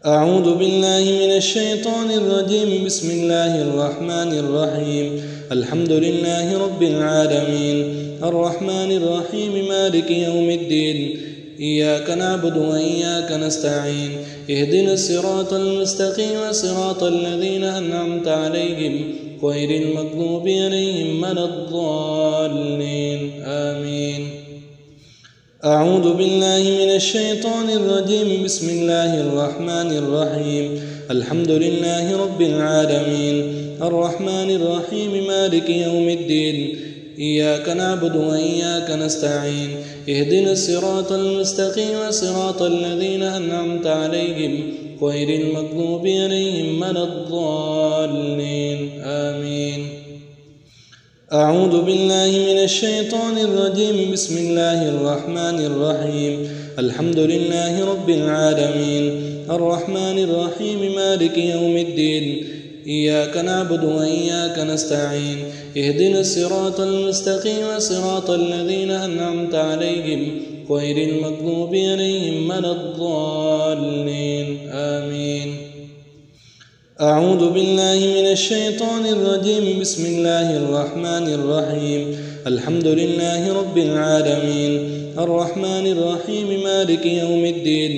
أعوذ بالله من الشيطان الرجيم. بسم الله الرحمن الرحيم. الحمد لله رب العالمين الرحمن الرحيم مالك يوم الدين. إياك نعبد وإياك نستعين. اهدنا الصراط المستقيم صراط الذين أنعمت عليهم غير المغضوب عليهم ولا الضالين آمين. أعوذ بالله من الشيطان الرجيم. بسم الله الرحمن الرحيم. الحمد لله رب العالمين الرحمن الرحيم مالك يوم الدين. إياك نعبد وإياك نستعين. اهدنا الصراط المستقيم صراط الذين أنعمت عليهم غير المغضوب عليهم ولا الضالين آمين. أعوذ بالله من الشيطان الرجيم. بسم الله الرحمن الرحيم. الحمد لله رب العالمين الرحمن الرحيم مالك يوم الدين. إياك نعبد وإياك نستعين. اهدنا الصراط المستقيم صراط الذين أنعمت عليهم غير المغضوب عليهم ولا الضالين آمين. أعوذ بالله من الشيطان الرجيم. بسم الله الرحمن الرحيم. الحمد لله رب العالمين الرحمن الرحيم مالك يوم الدين.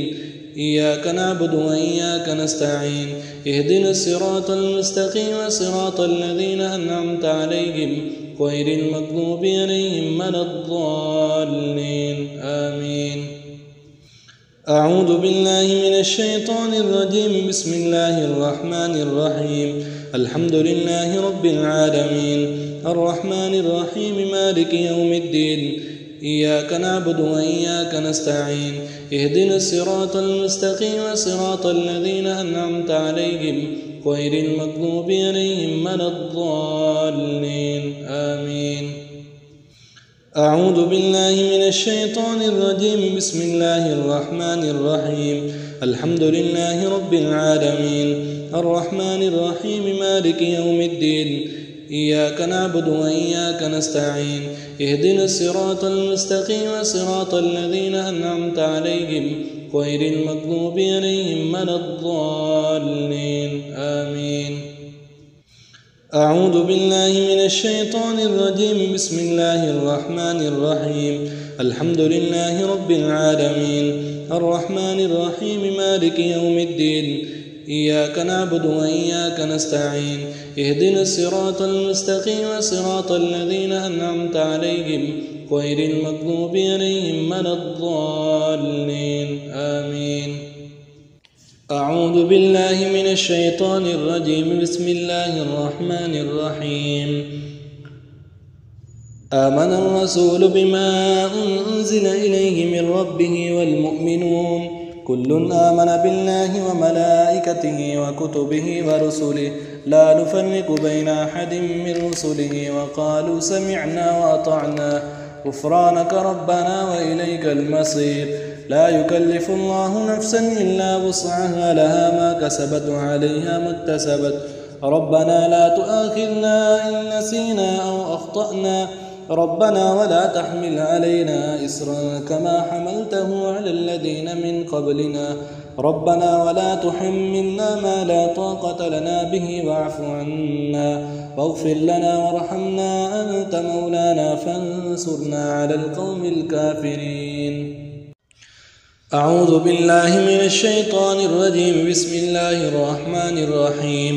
إياك نعبد وإياك نستعين. اهدنا الصراط المستقيم صراط الذين أنعمت عليهم غير المغضوب عليهم ولا الضالين آمين. أعوذ بالله من الشيطان الرجيم. بسم الله الرحمن الرحيم. الحمد لله رب العالمين الرحمن الرحيم مالك يوم الدين. إياك نعبد وإياك نستعين. اهدنا الصراط المستقيم صراط الذين أنعمت عليهم غير المغضوب عليهم ولا الضالين آمين. أعوذ بالله من الشيطان الرجيم. بسم الله الرحمن الرحيم. الحمد لله رب العالمين الرحمن الرحيم مالك يوم الدين. إياك نعبد وإياك نستعين. اهدنا الصراط المستقيم صراط الذين أنعمت عليهم غير المغضوب عليهم ولا الضالين آمين. أعوذ بالله من الشيطان الرجيم. بسم الله الرحمن الرحيم. الحمد لله رب العالمين الرحمن الرحيم مالك يوم الدين. إياك نعبد وإياك نستعين. اهدنا الصراط المستقيم صراط الذين أنعمت عليهم غير المغضوب عليهم ولا الضالين آمين. أعوذ بالله من الشيطان الرجيم. بسم الله الرحمن الرحيم. آمن الرسول بما أنزل إليه من ربه والمؤمنون كل آمن بالله وملائكته وكتبه ورسله لا نفرق بين أحد من رسله وقالوا سمعنا وأطعنا غفرانك ربنا وإليك المصير. لا يكلف الله نفسا إلا وسعها لها ما كسبت وعليها ما اكتسبت. ربنا لا تؤاخذنا إن نسينا أو أخطأنا ربنا ولا تحمل علينا إصرا كما حملته على الذين من قبلنا ربنا ولا تحملنا ما لا طاقة لنا به واعف عنا واغفر لنا وارحمنا أنت مولانا فانصرنا على القوم الكافرين. أعوذ بالله من الشيطان الرجيم. بسم الله الرحمن الرحيم.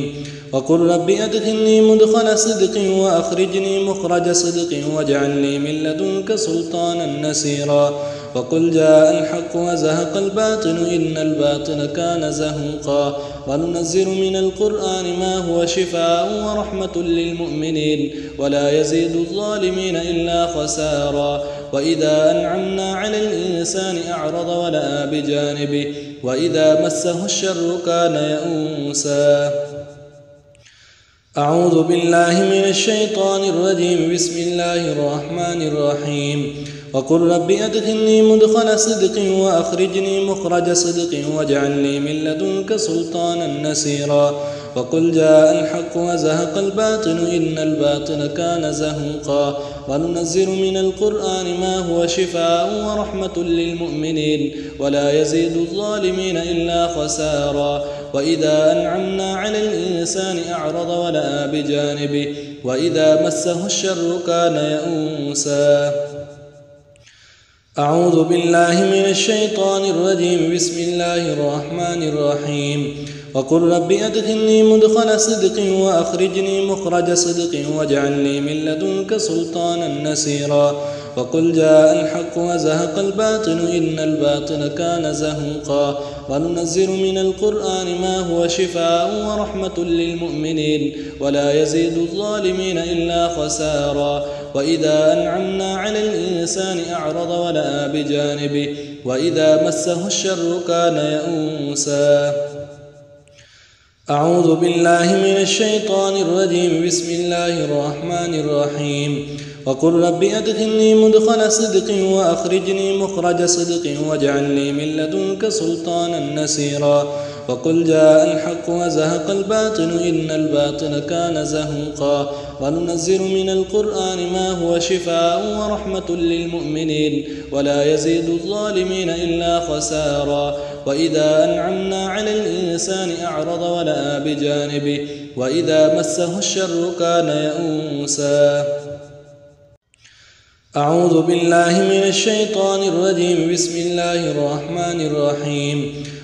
وقل رب أدخلني مدخل صدق وأخرجني مخرج صدق واجعل لي من لدنك سلطانا نصيرا. وقل جاء الحق وزهق الباطل إن الباطل كان زهوقا. وننزل من القرآن ما هو شفاء ورحمة للمؤمنين ولا يزيد الظالمين إلا خسارا. وإذا أنعمنا على الإنسان أعرض ونأى بجانبه وإذا مسه الشر كان يئوسا. أعوذ بالله من الشيطان الرجيم. بسم الله الرحمن الرحيم. وقل رب أدخلني مدخل صدق وأخرجني مخرج صدق واجعل لي من لدنك سلطانا نصيرا. وقل جاء الحق وزهق الباطل إن الباطل كان زهوقا وننزل من القرآن ما هو شفاء ورحمة للمؤمنين ولا يزيد الظالمين إلا خسارا وإذا أنعمنا على الإنسان أعرض ونأى بجانبه وإذا مسه الشر كان يئوسا. أعوذ بالله من الشيطان الرجيم. بسم الله الرحمن الرحيم. وقل رب أدخلني مدخل صدق وأخرجني مخرج صدق واجعل لي من لدنك سلطانا نصيرا وقل جاء الحق وزهق الباطل إن الباطل كان زهوقا وننزل من القرآن ما هو شفاء ورحمة للمؤمنين ولا يزيد الظالمين إلا خسارا وإذا أنعمنا على الإنسان أعرض ونأى بجانبه وإذا مسه الشر كان يئوسا. أعوذ بالله من الشيطان الرجيم. بسم الله الرحمن الرحيم. وقل رب أدخلني مدخل صدق وأخرجني مخرج صدق واجعل لي من لدنك سلطانا نصيرا وقل جاء الحق وزهق الباطل إن الباطل كان زهوقا وننزل من القرآن ما هو شفاء ورحمة للمؤمنين ولا يزيد الظالمين إلا خسارا وإذا أنعمنا على الإنسان أعرض ونأى بجانبه وإذا مسه الشر كان يئوسا. أعوذ بالله من الشيطان الرجيم. بسم الله الرحمن الرحيم.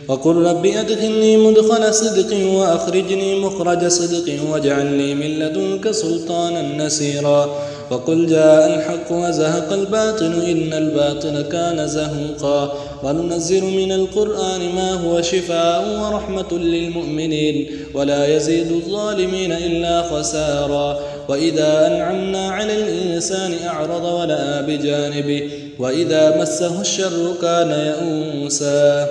وقل رب أدخلني مدخل صدق وأخرجني مخرج صدق واجعل لي من لدنك سلطانا نصيرا وقل جاء الحق وزهق الباطل إن الباطل كان زهوقا وننزل من القرآن ما هو شفاء ورحمة للمؤمنين ولا يزيد الظالمين إلا خسارا وإذا أنعمنا على الإنسان أعرض ونأى بجانبه وإذا مسه الشر كان يئوسا.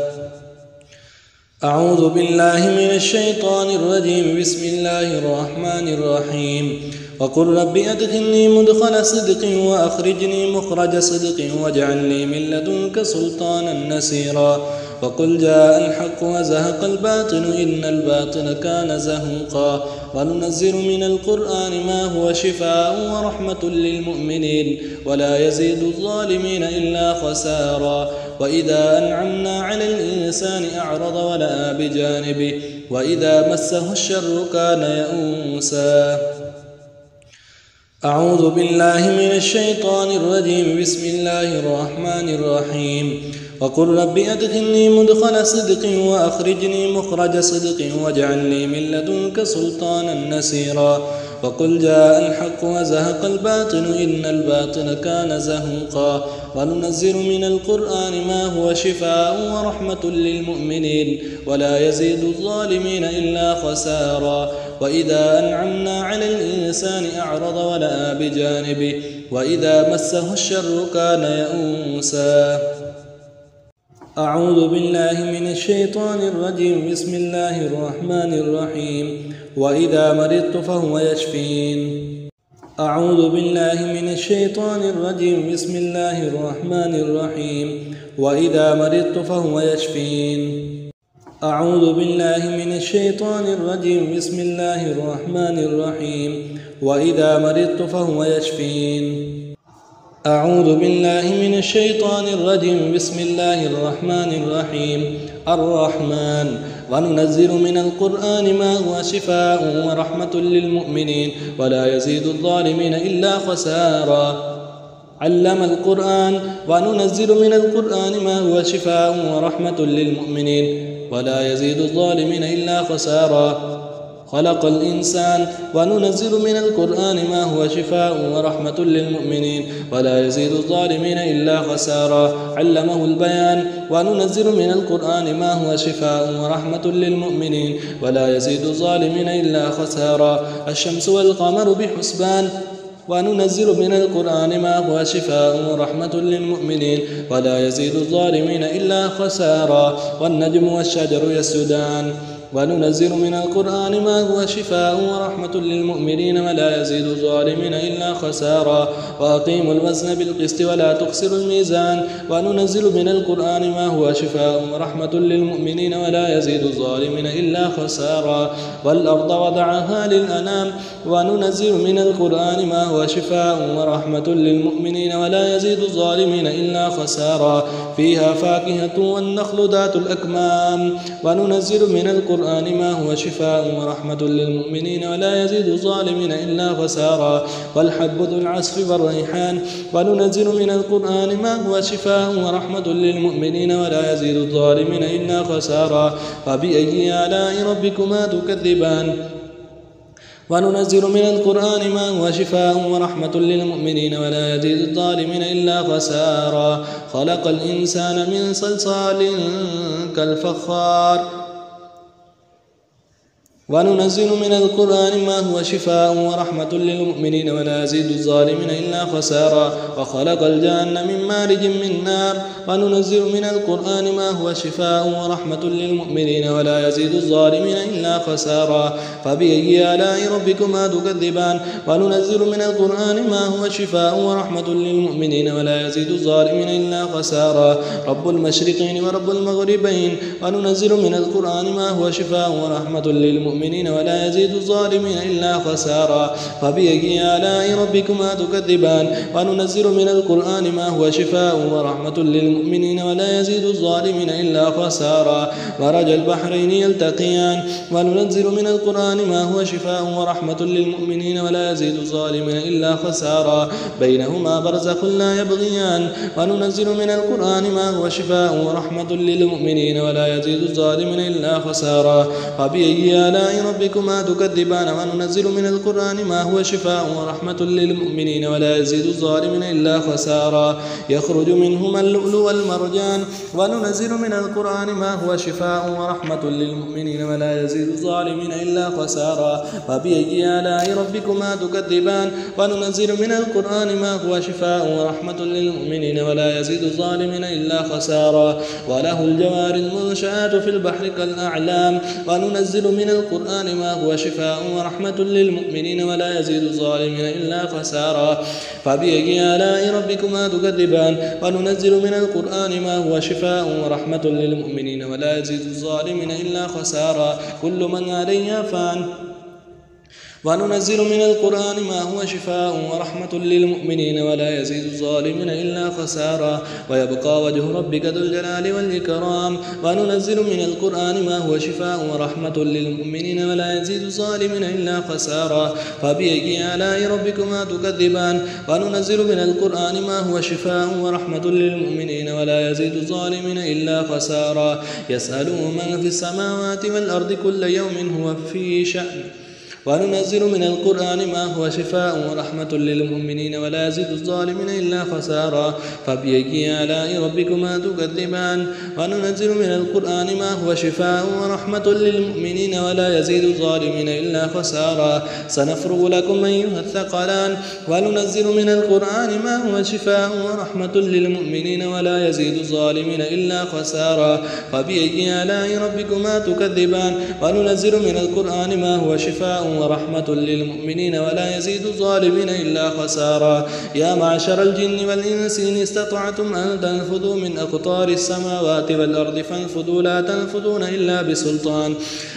أعوذ بالله من الشيطان الرجيم. بسم الله الرحمن الرحيم. وقل رب أدخلني مدخل صدق وأخرجني مخرج صدق واجعل لي من لدنك سلطانا نصيرا وقل جاء الحق وزهق الباطل إن الباطل كان زهوقا وننزل من القرآن ما هو شفاء ورحمة للمؤمنين ولا يزيد الظالمين إلا خسارا وإذا أنعمنا على الإنسان أعرض ونأى بجانبه وإذا مسه الشر كان يئوسا. أعوذ بالله من الشيطان الرجيم. بسم الله الرحمن الرحيم. وقل رب أدخلني مدخل صدق وأخرجني مخرج صدق واجعل لي من لدنك سلطانا نصيرا وقل جاء الحق وزهق الباطل إن الباطل كان زهوقا وننزل من القرآن ما هو شفاء ورحمة للمؤمنين ولا يزيد الظالمين إلا خسارا وإذا أنعمنا على الإنسان أعرض ونأى بجانبه وإذا مسه الشر كان يئوسا. أعوذ بالله من الشيطان الرجيم. بسم الله الرحمن الرحيم. وإذا مرضت فهو يشفين. أعوذ بالله من الشيطان الرجيم. بسم الله الرحمن الرحيم. وإذا مرضت فهو يشفين. أعوذ بالله من الشيطان الرجيم. بسم الله الرحمن الرحيم. وإذا مرضت فهو يشفين. أعوذ بالله من الشيطان الرجيم. بسم الله الرحمن الرحيم. الرحمن. وننزل من القرآن ما هو شفاء ورحمة للمؤمنين ولا يزيد الظالمين إلا خسارا. علم القرآن. وننزل من القرآن ما هو شفاء ورحمة للمؤمنين ولا يزيد الظالمين إلا خسارا. خلق الإنسان. وننزل من القرآن ما هو شفاء ورحمة للمؤمنين ولا يزيد الظالمين إلا خسارا. علمه البيان. وننزل من القرآن ما هو شفاء ورحمة للمؤمنين ولا يزيد الظالمين إلا خسارا. الشمس والقمر بحسبان. وننزل من القرآن ما هو شفاء ورحمة للمؤمنين ولا يزيد الظالمين إلا خسارا. والنجم والشجر يسجدان. وننزل من القرآن ما هو شفاء ورحمة للمؤمنين ولا يزيد الظالمين إلا خسارا وأقيموا الوزن بالقسط ولا تخسروا الميزان وننزل من القرآن ما هو شفاء ورحمة للمؤمنين ولا يزيد الظالمين إلا خسارا والأرض وضعها للأنام وننزل من القرآن ما هو شفاء ورحمة للمؤمنين ولا يزيد الظالمين إلا خسارا فيها فاكهة والنخل ذات الأكمام وننزل من القرآن ما هو شفاء ورحمة للمؤمنين ولا يزيد الظالمين إلا خسارا والحب ذو العصف والريحان وننزل من القرآن ما هو شفاء ورحمة للمؤمنين ولا يزيد الظالمين إلا خسارا فبأي آلاء ربكما تكذبان وننزل من القرآن ما هو شفاء ورحمة للمؤمنين ولا يزيد الظالمين إلا خسارا خلق الإنسان من صلصال كالفخار وننزل من القرآن ما هو شفاء ورحمة للمؤمنين ولا يزيد الظالمين إلا خسارا وخلق الجان من مارج من نار وننزل من القرآن ما هو شفاء ورحمة للمؤمنين ولا يزيد الظالمين إلا خسارا فبأي آلاء ربكما تكذبان وننزل من القرآن ما هو شفاء ورحمة للمؤمنين ولا يزيد الظالمين إلا خسارا رب المشرقين ورب المغربين وننزل من القرآن ما هو شفاء ورحمة للمؤمنين ولا يزيد الظالمين إلا خسارا فبأي آلاء ربكما تكذبان وننزل من القرآن ما هو شفاء ورحمة للمؤمنين ولا يزيد الظالمين إلا خسارا مرج البحرين يلتقيان وننزل من القرآن ما هو شفاء ورحمة للمؤمنين ولا يزيد الظالمين إلا خسارا بينهما برزخ لا يبغيان وننزل من القرآن ما هو شفاء ورحمة للمؤمنين ولا يزيد الظالمين إلا خسارا فبأي آلاء ربكما تكذبان وننزل من القرآن ما هو شفاء ورحمة للمؤمنين ولا يزيد الظالمين إلا خسارا يخرج منهما اللؤلؤ والمرجان وننزل من القرآن ما هو شفاء ورحمة للمؤمنين ولا يزيد الظالمين إلا خسارا فبأي آلاء ربكما تكذبان وننزل من القرآن ما هو شفاء ورحمة للمؤمنين ولا يزيد الظالمين إلا خسارا وله الجوار المنشآت في البحر كالأعلام وننزل من القرآن ما هو شفاء ورحمة للمؤمنين ولا يزيد الظالمين إلا خسارا فبأي آلاء ربكما تكذبان وننزل من القرآن ما هو شفاء ورحمة للمؤمنين ولا يزيد الظالمين إلا خسارا كل من عليها فان وننزل من القرآن ما هو شفاء ورحمة للمؤمنين ولا يزيد الظالمين إلا خسارا ويبقى وجه ربك ذو الجلال والإكرام وننزل من القرآن ما هو شفاء ورحمة للمؤمنين ولا يزيد الظالمين إلا خسارا فبأي آلاء ربكما تكذبان وننزل من القرآن ما هو شفاء ورحمة للمؤمنين ولا يزيد الظالمين إلا خسارا يسأله من في السماوات والأرض كل يوم هو في شأن وننزل من القرآن ما هو شفاء ورحمة للمؤمنين ولا يزيد الظالمين إلا خسارا فبأي آلاء ربكما تكذبان وننزل من القرآن ما هو شفاء ورحمة للمؤمنين ولا يزيد الظالمين إلا خسارا سنفرغ لكم أيها الثقلان وننزل من القرآن ما هو شفاء ورحمة للمؤمنين ولا يزيد الظالمين إلا خسارا فبأي آلاء ربكما تكذبان وننزل من القرآن ما هو شفاء ورحمة للمؤمنين ولا يزيد الظالمين إلا خسارا يا معشر الجن والإنس إن استطعتم أن تنفذوا من أقطار السماوات والأرض فانفذوا لا تنفذون إلا بسلطان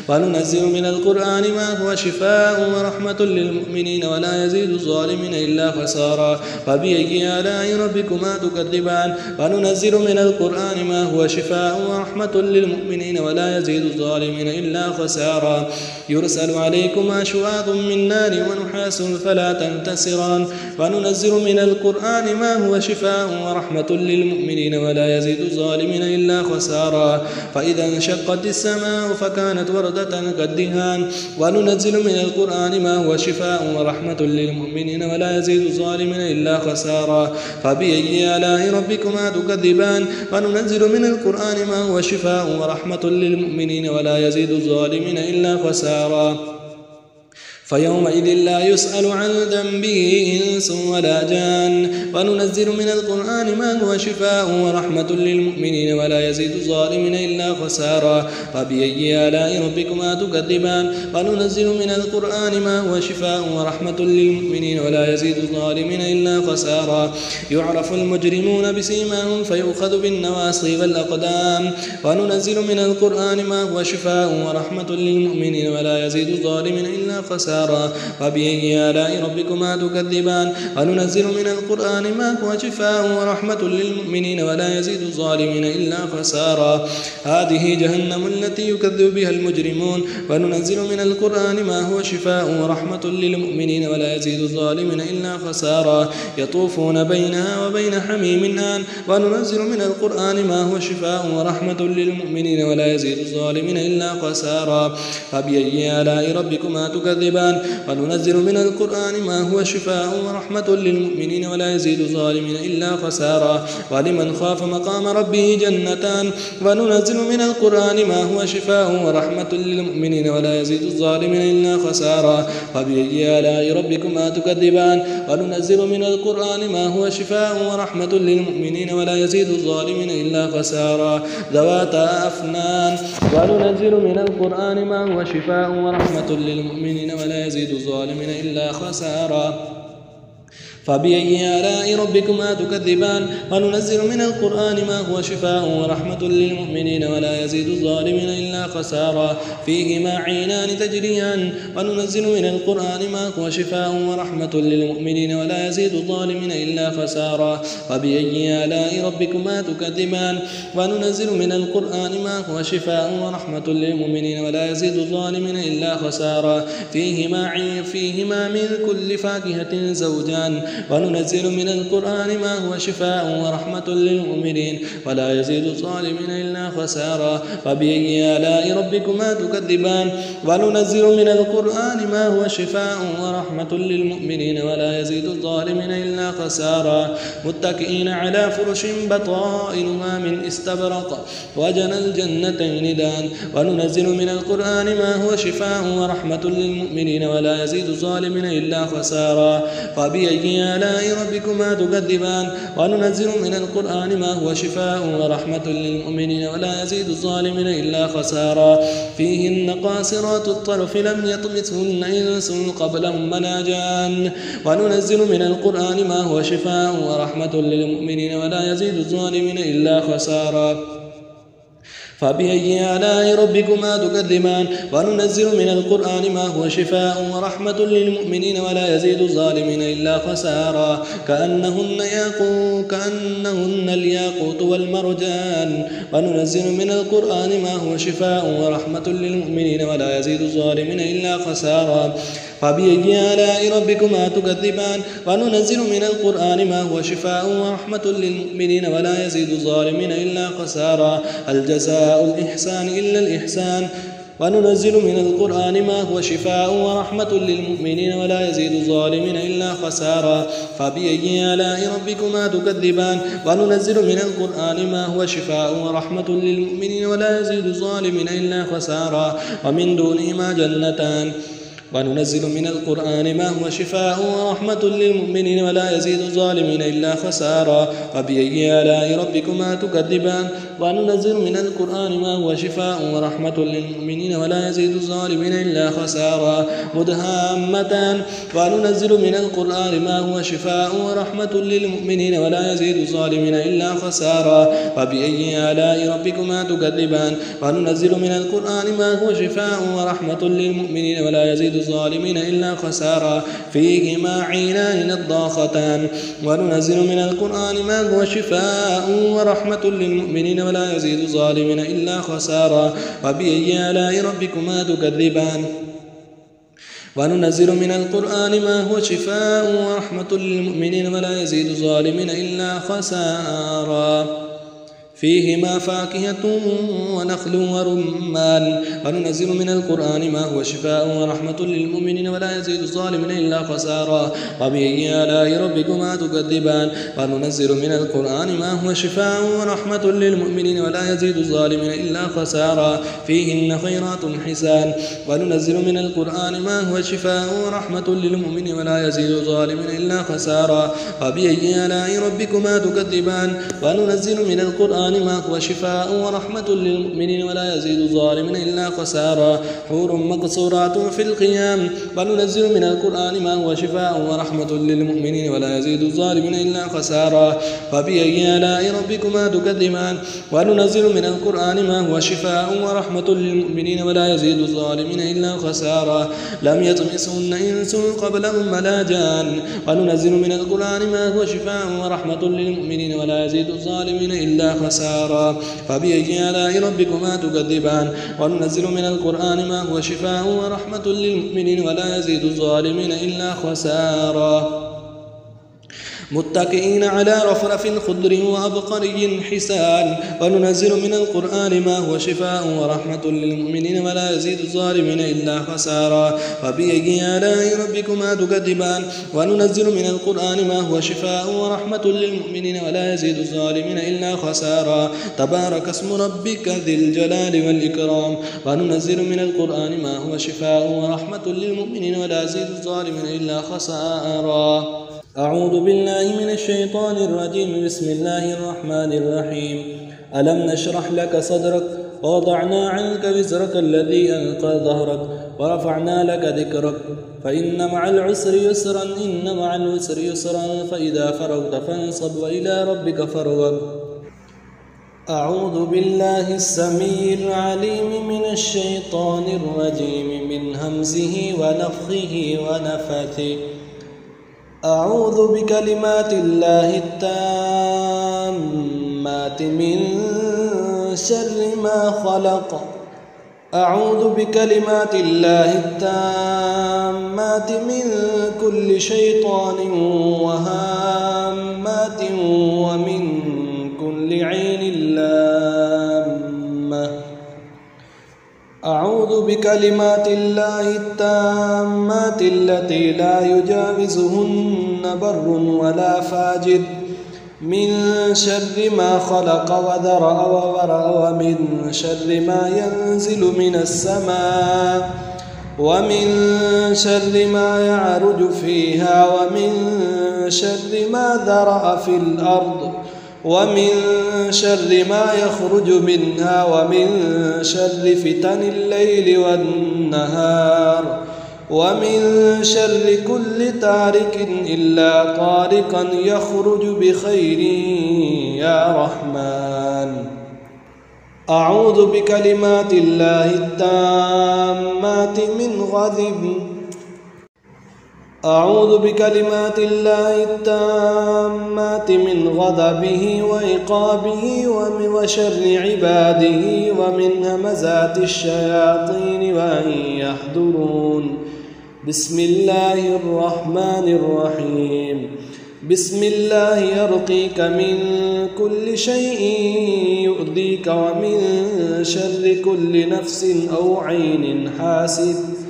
وننزل من القرآن ما هو شفاء ورحمة للمؤمنين ولا يزيد الظالمين إلا خسارا فبأي آلاء ربكما تكذبان وننزل من القرآن ما هو شفاء ورحمة للمؤمنين ولا يزيد الظالمين إلا خسارا يرسل عليكما شواظ من نار ونحاس فلا تنتصران وننزل من القرآن ما هو شفاء ورحمة للمؤمنين ولا يزيد الظالمين إلا خسارا فإذا انشقت السماء فكانت وردة كالدهان وننزل من القرآن ما هو شفاء ورحمة للمؤمنين ولا يزيد الظالمين إلا خسارا فبأي آلاء ربكما تكذبان وننزل من القرآن ما هو شفاء ورحمة للمؤمنين ولا يزيد الظالمين إلا خسارا فيومئذ لا يسأل عن ذنبه إنس ولا جان. وننزل من القرآن ما هو شفاء ورحمة للمؤمنين ولا يزيد الظالمين إلا خسارا. فبأي آلاء ربكما تكذبان. وننزل من القرآن ما هو شفاء ورحمة للمؤمنين ولا يزيد الظالمين إلا خسارا. يعرف المجرمون بسيماهم فيؤخذ بالنواصي والأقدام. وننزل من القرآن ما هو شفاء ورحمة للمؤمنين ولا يزيد الظالمين إلا خسارا. فبأي آلاء ربكما تكذبان. وننزل من القرآن ما هو شفاء ورحمة للمؤمنين ولا يزيد الظالمين إلا خسارا. هذه جهنم التي يكذب بها المجرمون. وننزل من القرآن ما هو شفاء ورحمة للمؤمنين ولا يزيد الظالمين إلا خسارا. يطوفون بينها وبين حميم آن. وننزل من القرآن ما هو شفاء ورحمة للمؤمنين ولا يزيد الظالمين إلا خسارا. فبأي آلاء ربكما تكذبان. وننزل من القرآن ما هو شفاء ورحمة للمؤمنين ولا يزيد الظالمين إلا خسارا. ولمن خاف مقام ربه جنتان. وننزل من القرآن ما هو شفاء ورحمة للمؤمنين ولا يزيد الظالمين إلا خسارا. فبأي آلاء ربكما تكذبان. وننزل من القرآن ما هو شفاء ورحمة للمؤمنين ولا يزيد الظالمين إلا خسارا. ذواتا أفنان. وننزل من القرآن ما هو شفاء ورحمة للمؤمنين ولا يزيد الظالمين إلا خسارا. فبأي آلاء ربكما تكذبان. وننزل من القرآن ما هو شفاء ورحمة للمؤمنين ولا يزيد الظالمين إلا خسارا. فيهما عينان تجريان. وننزل من القرآن ما هو شفاء ورحمة للمؤمنين ولا يزيد الظالمين إلا خسارا. فبأي آلاء ربكما تكذبان. وننزل من القرآن ما هو شفاء ورحمة للمؤمنين ولا يزيد الظالمين إلا خسارا. فيهما من كل فاكهة زوجان. وننزل من القرآن ما هو شفاء ورحمة للمؤمنين ولا يزيد الظالمين إلا خسارا. فبأي آلاء ربكما تكذبان. وننزل من القرآن ما هو شفاء ورحمة للمؤمنين ولا يزيد الظالمين إلا خسارا. متكئين على فرش بطائنها من استبرق وجنى الجنتين دان. وننزل من القرآن ما هو شفاء ورحمة للمؤمنين ولا يزيد الظالمين إلا خسارا. فبأي آلاء ربكما تكذبان. وننزل من القرآن ما هو شفاء ورحمة للمؤمنين ولا يزيد الظالمين إلا خسارا. فيهن قاصرات الطرف لم يطمثهن إنس قبلهم ولا جان. وننزل من القرآن ما هو شفاء ورحمة للمؤمنين ولا يزيد الظالمين إلا خسارا. فبأي آلاء ربكما تكذبان. وننزل من القرآن ما هو شفاء ورحمة للمؤمنين ولا يزيد الظالمين إلا خسارا. كأنهن الياقوت والمرجان. وننزل من القرآن ما هو شفاء ورحمة للمؤمنين ولا يزيد الظالمين إلا خسارا. فبأي آلاء ربكما تكذبان. وننزل من القرآن ما هو شفاء ورحمة للمؤمنين ولا يزيد الظالمين إلا خسارا. الجزاء الإحسان إلا الإحسان. وننزل من القرآن ما هو شفاء ورحمة للمؤمنين ولا يزيد الظالمين إلا خسارا. فبأي آلاء ربكما تكذبان. وننزل من القرآن ما هو شفاء ورحمة للمؤمنين ولا يزيد الظالمين إلا خسارا. ومن دونهما جنتان. وننزل من القرآن ما هو شفاء ورحمة للمؤمنين ولا يزيد الظالمين إلا خسارا. فبأي آلاء ربكما تكذبان. وننزل من القرآن ما هو شفاء ورحمة للمؤمنين ولا يزيد الظالمين إلا خسارا. مدهامتان. وننزل من القرآن ما هو شفاء ورحمة للمؤمنين ولا يزيد الظالمين إلا خسارا. فبأي آلاء ربكما تكذبان. وننزل من القرآن ما هو شفاء ورحمة للمؤمنين ولا يزيد الظالمين إلا خسارا. فيهما عينان نضاختان. وننزل من القرآن ما هو شفاء ورحمة للمؤمنين ولا يزيد الظالمين إلا خسارا. وبأي آلاء ربكما تكذبان. وننزل من القرآن ما هو شفاء ورحمة للمؤمنين ولا يزيد الظالمين إلا خسارا. فيهما فاكهة ونخل ورمان وننزل من القرآن ما هو شفاء ورحمة للمؤمنين ولا يزيد الظالمين إلا خسارا فبأي آلاء ربكما تكذبان وننزل من القرآن ما هو شفاء ورحمة للمؤمنين ولا يزيد الظالمين إلا خسارا فيهن خيرات حسان وننزل من القرآن ما هو شفاء ورحمة للمؤمنين ولا يزيد الظالمين إلا خسارا فبأي آلاء ربكما تكذبان وننزل من القرآن ما هو شفاء ورحمة للمؤمنين ولا يزيد الظالمين إلا خسارا حور مقصورات في القيام وننزل من القرآن ما هو شفاء ورحمة للمؤمنين ولا يزيد الظالمين إلا خسارا فبأي آلاء ربكما تكذبان وننزل من القرآن ما هو شفاء ورحمة للمؤمنين ولا يزيد الظالمين إلا خسارا لم يطمسهن إنس قبلهم ولا جان وننزل من القرآن ما هو شفاء ورحمة للمؤمنين ولا يزيد الظالمين إلا خسارا فبأي آلاء ربكما تكذبان وننزل من القرآن ما هو شفاء ورحمة للمؤمنين ولا يزيد الظالمين إلا خسارا متكئين على رفرف خضر وعبقري حسان وننزل من القرآن ما هو شفاء ورحمة للمؤمنين ولا يزيد الظالمين إلا خسارا فبأي آلاء ربكما تكذبان وننزل من القرآن ما هو شفاء ورحمة للمؤمنين ولا يزيد الظالمين إلا خسارا تبارك اسم ربك ذي الجلال والإكرام وننزل من القرآن ما هو شفاء ورحمة للمؤمنين ولا يزيد الظالمين إلا خسارا أعوذ بالله من الشيطان الرجيم بسم الله الرحمن الرحيم ألم نشرح لك صدرك ووضعنا عنك وزرك الذي أنقض ظهرك ورفعنا لك ذكرك فإن مع العسر يسرا إن مع العسر يسرا فإذا فرغت فانصب وإلى ربك فارغب أعوذ بالله السميع العليم من الشيطان الرجيم من همزه ونفخه ونفثه أعوذ بكلمات الله التامات من شر ما خلق أعوذ بكلمات الله التامات من كل شيطان وهامات ومن كل عين لامة أعوذ بكلمات الله التامات التي لا يجاوزهن بر ولا فاجر من شر ما خلق وذرأ وورأ ومن شر ما ينزل من السماء ومن شر ما يعرج فيها ومن شر ما ذرأ في الأرض ومن شر ما يخرج منها ومن شر فتن الليل والنهار ومن شر كل تارك إلا طارقا يخرج بخير يا رحمن أعوذ بكلمات الله التامات من غضب أعوذ بكلمات الله التامات من غضبه وعقابه وشر عباده ومن همزات الشياطين وأن يحضرون بسم الله الرحمن الرحيم بسم الله يرقيك من كل شيء يؤذيك ومن شر كل نفس أو عين حاسد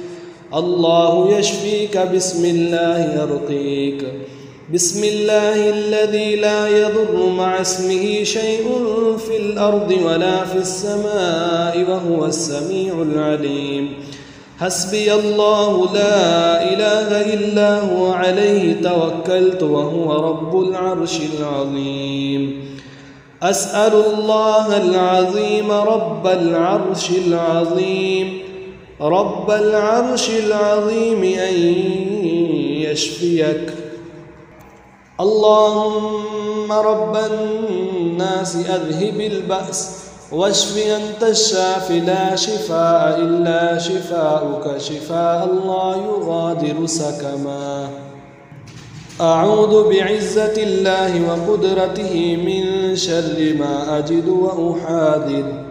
الله يشفيك بسم الله يرقيك بسم الله الذي لا يضر مع اسمه شيء في الأرض ولا في السماء وهو السميع العليم حسبي الله لا إله إلا هو عليه توكلت وهو رب العرش العظيم أسأل الله العظيم رب العرش العظيم رب العرش العظيم أن يشفيك اللهم رب الناس أذهب البأس واشف أنت الشافي لا شفاء إلا شفاؤك شفاء لا يغادر سقما أعوذ بعزة الله وقدرته من شر ما أجد وأحاذر